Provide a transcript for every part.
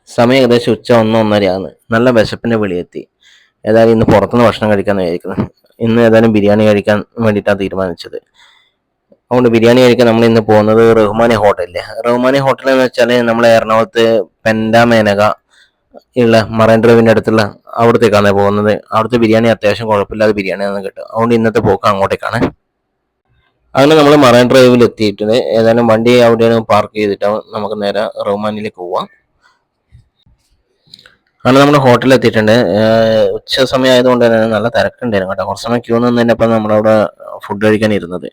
സമയം ഏകദേശം ഉച്ച 1-1:30 നല്ല വിശപ്പിന്റെ വിളിയെത്തി. ഏതായാലും ഇന്ന് പുറത്തുനിന്ന് ഭക്ഷണം കഴിക്കാന്ന് വിചാരിക്കുന്നത്. ഇന്ന് ഏതായാലും ബിരിയാണി കഴിക്കാൻ വേണ്ടിയിട്ടാണ് തീരുമാനിച്ചത്. അതുകൊണ്ട് ബിരിയാണി കഴിക്കാൻ നമ്മൾ ഇന്ന് പോകുന്നത് റഹ്മാനി ഹോട്ടലിലെ. റഹ്മാനി ഹോട്ടൽ എന്ന് വെച്ചാൽ നമ്മളെ എറണാകുളത്ത് പെൻഡാമേനക ഉള്ള മറൈൻ ഡ്രൈവിന്റെ അടുത്തുള്ള അവിടത്തേക്കാണ് പോകുന്നത്. അവിടുത്തെ ബിരിയാണി അത്യാവശ്യം കുഴപ്പമില്ലാതെ ബിരിയാണിയാണ് കിട്ടും. അതുകൊണ്ട് ഇന്നത്തെ പോക്ക് അങ്ങോട്ടേക്കാണ്. അങ്ങനെ നമ്മൾ മറൈൻ ഡ്രൈവിൽ എത്തിയിട്ടുണ്ട്. ഏതായാലും വണ്ടി അവിടെയാണ് പാർക്ക് ചെയ്തിട്ട് നമുക്ക് നേരെ റഹ്മാനിലേക്ക് പോവാം. അങ്ങനെ നമ്മൾ ഹോട്ടലിൽ എത്തിയിട്ടുണ്ട്. ഉച്ച സമയം ആയതുകൊണ്ട് തന്നെ നല്ല തിരക്കുണ്ടായിരുന്നു കേട്ടോ. കുറച്ച് സമയം ക്യൂ നിന്ന് തന്നെയപ്പോൾ നമ്മളവിടെ ഫുഡ് കഴിക്കാൻ ഇരുന്നത്.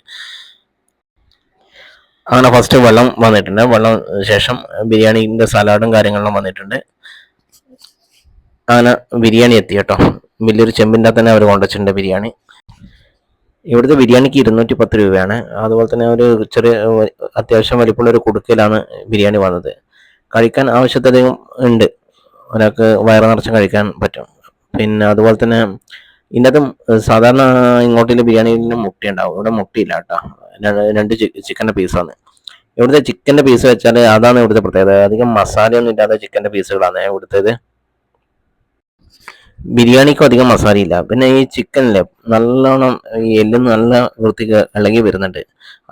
അങ്ങനെ ഫസ്റ്റ് വെള്ളം വന്നിട്ടുണ്ട്. വെള്ളം ശേഷം ബിരിയാണിന്റെ സലാഡും കാര്യങ്ങളും വന്നിട്ടുണ്ട്. അങ്ങനെ ബിരിയാണി എത്തി കേട്ടോ. വലിയൊരു ചെമ്പിൻ്റെ തന്നെ അവർ കൊണ്ടുവച്ചിട്ടുണ്ട് ബിരിയാണി. ഇവിടുത്തെ ബിരിയാണിക്ക് 210 രൂപയാണ്. അതുപോലെ തന്നെ ഒരു ചെറിയ അത്യാവശ്യം വലിപ്പമുള്ള ഒരു കുടുക്കയിലാണ് ബിരിയാണി വന്നത്. കഴിക്കാൻ ആവശ്യത്തിലധികം ഉണ്ട്. ഒരാൾക്ക് വയറ് നിറച്ച് കഴിക്കാൻ പറ്റും. പിന്നെ അതുപോലെ തന്നെ ഇതിനകത്ത് സാധാരണ ഇങ്ങോട്ടുള്ള ബിരിയാണിയിൽ മുട്ടയുണ്ടാവും. ഇവിടെ മുട്ടയില്ല കേട്ടോ. രണ്ട് ചിക്കൻ്റെ പീസാണ്. ഇവിടുത്തെ ചിക്കൻ്റെ പീസ് വെച്ചാൽ അതാണ് ഇവിടുത്തെ പ്രത്യേകത. അധികം മസാലയൊന്നും ഇല്ലാതെ ചിക്കൻ്റെ പീസുകളാണ് ഇവിടുത്തേത്. ബിരിയാണിക്കും അധികം മസാലയില്ല. പിന്നെ ഈ ചിക്കനില്ലേ നല്ലോണം ഈ എല്ലും നല്ല വൃത്തിക്ക് ഇളകി വരുന്നുണ്ട്.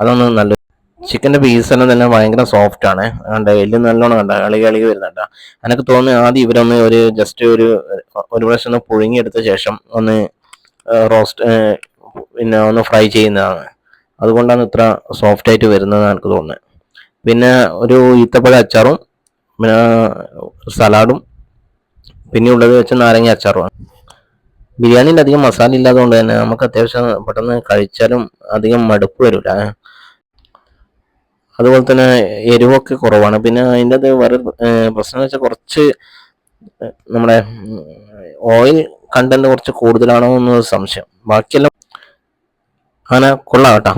അതൊന്ന് നല്ല ചിക്കൻ്റെ പീസെല്ലാം തന്നെ ഭയങ്കര സോഫ്റ്റ് ആണ്. കണ്ട എല്ല് നല്ലോണം കണ്ട ഇളകി വരുന്നുണ്ട്. എനിക്ക് തോന്നുന്നു ആദ്യം ഇവരൊന്ന് ജസ്റ്റ് ഒരു പ്രാവശ്യം ഒന്ന് പുഴുങ്ങിയെടുത്ത ശേഷം ഒന്ന് റോസ്റ്റ് പിന്നെ ഒന്ന് ഫ്രൈ ചെയ്യുന്നതാണ്. അതുകൊണ്ടാണ് ഇത്ര സോഫ്റ്റ് ആയിട്ട് വരുന്നതെന്ന് എനിക്ക് തോന്നുന്നത്. പിന്നെ ഒരു ഈത്തപ്പഴ അച്ചാറും പിന്നെ സലാഡും പിന്നെ ഉള്ളത് വെച്ച് നാരങ്ങ അച്ചാറുമാണ്. ബിരിയാണിയിൽ അധികം മസാല ഇല്ലാത്തതുകൊണ്ട് തന്നെ നമുക്ക് അത്യാവശ്യം പെട്ടെന്ന് കഴിച്ചാലും അധികം മടുപ്പ് വരില്ല. അതുപോലെ തന്നെ എരിവൊക്കെ കുറവാണ്. പിന്നെ അതിൻ്റെ അത് വേറെ പ്രശ്നം എന്ന് വെച്ചാൽ കുറച്ച് നമ്മുടെ ഓയിൽ കണ്ടന്റ് കുറച്ച് കൂടുതലാണോ എന്നൊരു സംശയം. ബാക്കിയെല്ലാം അങ്ങനെ കൊള്ളാം കേട്ടോ.